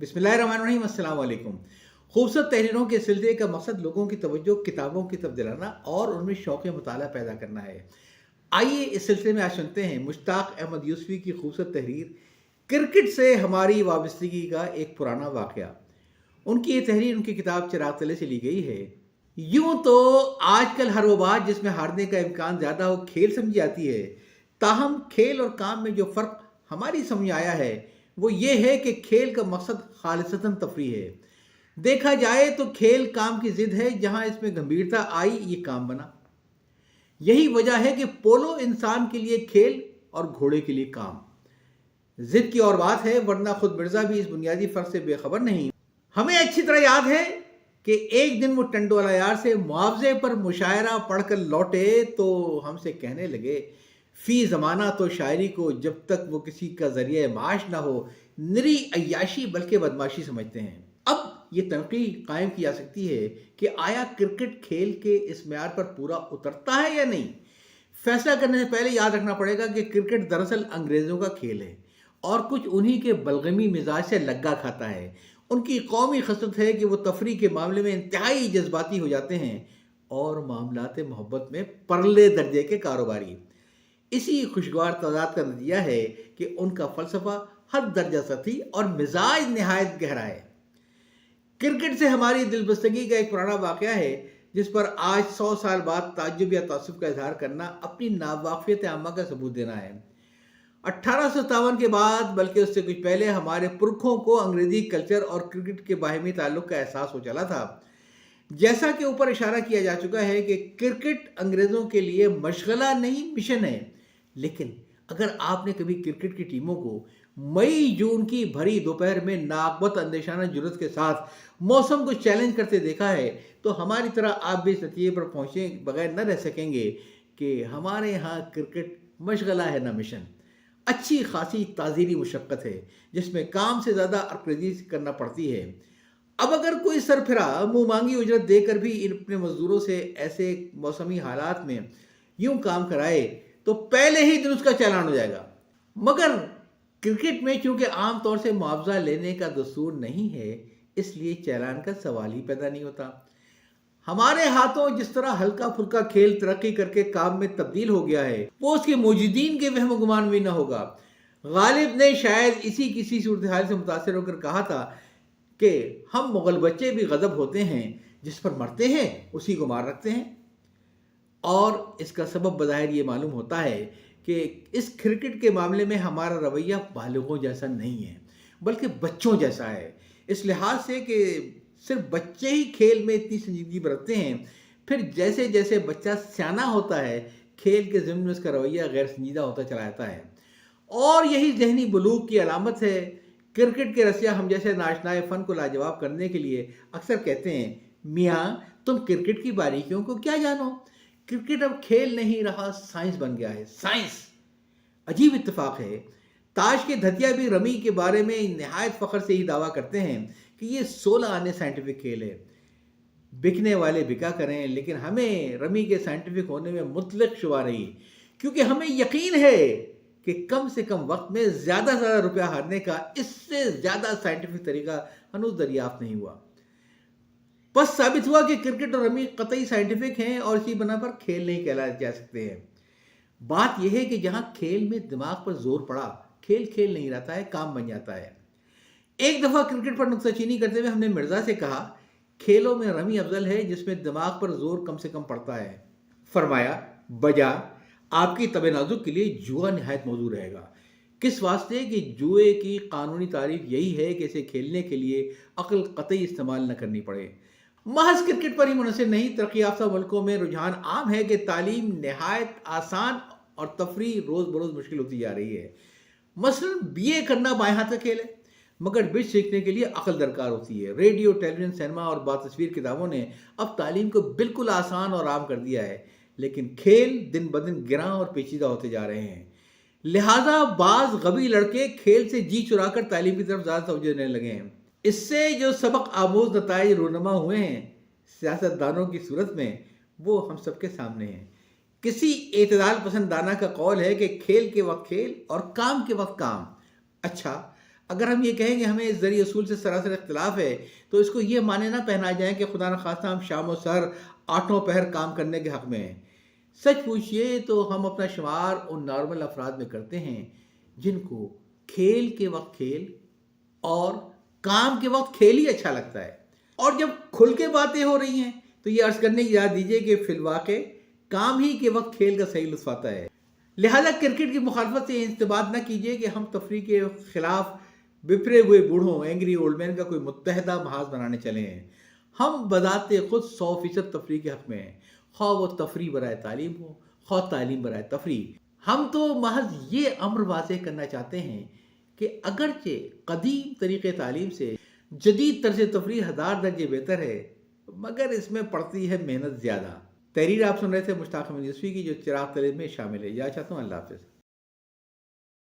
बिस्मिल्लाहिर्रहमानिर्रहीम, अस्सलाम वालेकुम। खूबसूरत तहरीरों के सिलसिले का मकसद लोगों की तवज्जो किताबों की तरफ दिलाना और उनमें शौक़ मुताला पैदा करना है। आइए इस सिलसिले में आज सुनते हैं मुश्ताक अहमद यूसुफ़ी की खूबसूरत तहरीर क्रिकेट से हमारी वाबस्तगी का एक पुराना वाक़या। उनकी ये तहरीर उनकी किताब चिराग तले से ली गई है। यूं तो आजकल हर वो बात जिसमें हारने का इम्कान ज़्यादा हो खेल समझी जाती है, ताहम खेल और काम में जो फ़र्क हमारी समझ आया है वो ये है कि खेल का मकसद खालिसतन तफरीह है। देखा जाए तो खेल काम की ज़िद है, जहां इसमें गंभीरता आई ये काम बना। यही वजह है कि पोलो इंसान के लिए खेल और घोड़े के लिए काम। जिद की और बात है, वरना खुद मिर्जा भी इस बुनियादी फर्क से बेखबर नहीं। हमें अच्छी तरह याद है कि एक दिन वो टंडोला यार से मुआवजे पर मुशायरा पढ़कर लौटे तो हमसे कहने लगे, फी ज़माना तो शायरी को जब तक वो किसी का ज़रिए माश ना हो निरी अय्याशी बल्कि बदमाशी समझते हैं। अब ये तनकीद कायम की जा सकती है कि आया क्रिकेट खेल के इस म्यार पर पूरा उतरता है या नहीं। फैसला करने से पहले याद रखना पड़ेगा कि क्रिकेट दरअसल अंग्रेज़ों का खेल है और कुछ उन्हीं के बलगमी मिजाज से लग्गा खाता है। उनकी कौमी खसलत है कि वो तफरी के मामले में इंतहाई जज्बाती हो जाते हैं और मामलाते मोहब्बत में परले दर्जे के कारोबारी। इसी खुशगवार तजाद का नतीजा है कि उनका फलसफा हर दर्जा सती और मिजाज नहायत गहरा है। क्रिकेट से हमारी दिलबस्तगी का एक पुराना वाक़या है जिस पर आज 100 साल बाद ताज्जुब या तासुब का इजहार करना अपनी नावाक़ियत आमा का सबूत देना है। 1857 के बाद बल्कि उससे कुछ पहले हमारे पुरखों को अंग्रेजी कल्चर और क्रिकेट के बाहमी ताल्लुक का एहसास हो चला था। जैसा कि ऊपर इशारा किया जा चुका है कि क्रिकेट अंग्रेज़ों के लिए मशगला नहीं मिशन है। लेकिन अगर आपने कभी क्रिकेट की टीमों को मई जून की भरी दोपहर में नाकबत अंदेशाना जुर्रत के साथ मौसम को चैलेंज करते देखा है तो हमारी तरह आप भी इस नतीजे पर पहुंचे बगैर न रह सकेंगे कि हमारे यहाँ क्रिकेट मशगला है न मिशन। अच्छी खासी ताज़ीरी मुशक्क़त है जिसमें काम से ज़्यादा अर्करेजी करना पड़ती है। अब अगर कोई सरफिरा मुँह मांगी उजरत देकर भी इन अपने मजदूरों से ऐसे मौसमी हालात में यूं काम कराए तो पहले ही दिन उसका चालान हो जाएगा। मगर क्रिकेट में चूंकि आमतौर से मुआवजा लेने का दस्तूर नहीं है, इसलिए चालान का सवाल ही पैदा नहीं होता। हमारे हाथों जिस तरह हल्का फुल्का खेल तरक्की करके काम में तब्दील हो गया है वो उसके मौजूदीन के वहम गुमान में न होगा। गालिब ने शायद इसी किसी सूरत हाल से मुतासर होकर कहा था कि हम मुगल बच्चे भी गजब होते हैं, जिस पर मरते हैं उसी को मार रखते हैं। और इसका सबब बज़ाहिर ये मालूम होता है कि इस क्रिकेट के मामले में हमारा रवैया बालिगों जैसा नहीं है बल्कि बच्चों जैसा है। इस लिहाज से कि सिर्फ बच्चे ही खेल में इतनी संजीदगी बरतते हैं, फिर जैसे जैसे बच्चा सियाना होता है खेल के ज़िम्न में उसका रवैया गैर संजीदा होता चला जाता है। और यही जहनी बलूग की अलामत है। क्रिकेट के रसिया हम जैसे नाशनाए फ़न को लाजवाब करने के लिए अक्सर कहते हैं, मियाँ तुम क्रिकेट की बारीकियों को क्या जानो, क्रिकेट अब खेल नहीं रहा साइंस बन गया है। साइंस अजीब इत्तेफाक है। ताश के धतिया भी रमी के बारे में नहायत फ़ख्र से ही दावा करते हैं कि ये 16 आने साइंटिफिक खेल है। बिकने वाले बिका करें, लेकिन हमें रमी के साइंटिफिक होने में मुतलक शुबा नहीं, क्योंकि हमें यकीन है कि कम से कम वक्त में ज़्यादा से ज़्यादा रुपया हारने का इससे ज़्यादा साइंटिफिक तरीका हनूज दरियाफ्त नहीं हुआ। बस साबित हुआ कि क्रिकेट और रमी कतई साइंटिफिक हैं और इसी बना पर खेल नहीं कहलाए जा सकते हैं। बात यह है कि जहां खेल में दिमाग पर जोर पड़ा, खेल खेल नहीं रहता है, काम बन जाता है। एक दफ़ा क्रिकेट पर नुक्ताचीनी करते हुए हमने मिर्ज़ा से कहा, खेलों में रमी अफजल है जिसमें दिमाग पर जोर कम से कम पड़ता है। फरमाया, बजा आपकी तबे नाजुक के लिए जुआ नहायत मौजू रहेगा। किस वास्ते कि जुए की कानूनी तारीफ यही है कि इसे खेलने के लिए अक्ल कतई इस्तेमाल न करनी पड़े। महज क्रिकेट पर ही मुनहसर नहीं, तरक्की याफ्ता मुल्कों में रुझान आम है कि तालीम नहायत आसान और तफरी रोज़ बरोज़ मुश्किल होती जा रही है। मसलन बीए करना बाएं हाथ का खेल है, मगर बिज सीखने के लिए अक्ल दरकार होती है। रेडियो, टेलीविज़न, सिनेमा और बातस्वीर किताबों ने अब तालीम को बिल्कुल आसान और आम कर दिया है, लेकिन खेल दिन ब दिन गिरां और पेचीदा होते जा रहे हैं। लिहाजा बाज गबी लड़के खेल से जी चुराकर तालीम की तरफ ज़्यादा तवज्जो देने लगे हैं। इससे जो सबक आमोज नताइज रूनमा हुए हैं सियासतदानों की सूरत में, वो हम सबके सामने हैं। किसी एतदाल पसंद दाना का कौल है कि खेल के वक्त खेल और काम के वक्त काम। अच्छा, اگر ہم یہ کہیں کہ ہمیں اس ذریعہ اصول سے سراسر اختلاف ہے تو اس کو یہ معنی نہ پہنا جائے کہ خدا نخواستہ ہم شام و سحر آٹھوں پہر کام کرنے کے حق میں ہیں۔ سچ پوچھئے تو ہم اپنا شمار ان نارمل افراد میں کرتے ہیں جن کو کھیل کے وقت کھیل اور کام کے وقت کھیل ہی اچھا لگتا ہے، اور جب کھل کے باتیں ہو رہی ہیں تو یہ عرض کرنے کی یاد دیجیے کہ فی الواقع کام ہی کے وقت کھیل کا صحیح لطف آتا ہے۔ لہذا کرکٹ کی مخالفت سے یہ استنباط نہ کیجیے کہ ہم تفریح کے خلاف بپھرے ہوئے بوڑھوں اینگری اولڈ مین کا کوئی متحدہ محاذ بنانے چلے ہیں۔ ہم بذات خود 100% تفریح کے حق میں ہیں، خواہ وہ تفریح برائے تعلیم ہو، خواہ تعلیم برائے تفریح۔ ہم تو محض یہ امر واضح کرنا چاہتے ہیں کہ اگرچہ قدیم طریقے تعلیم سے جدید طرز تفریح 1000 درجے بہتر ہے، مگر اس میں پڑتی ہے محنت زیادہ۔ تحریر آپ سن رہے تھے مشتاق احمد یوسفی کی، جو چراغ طلب میں شامل ہے۔ یا چاہتا ہوں اللہ حافظ۔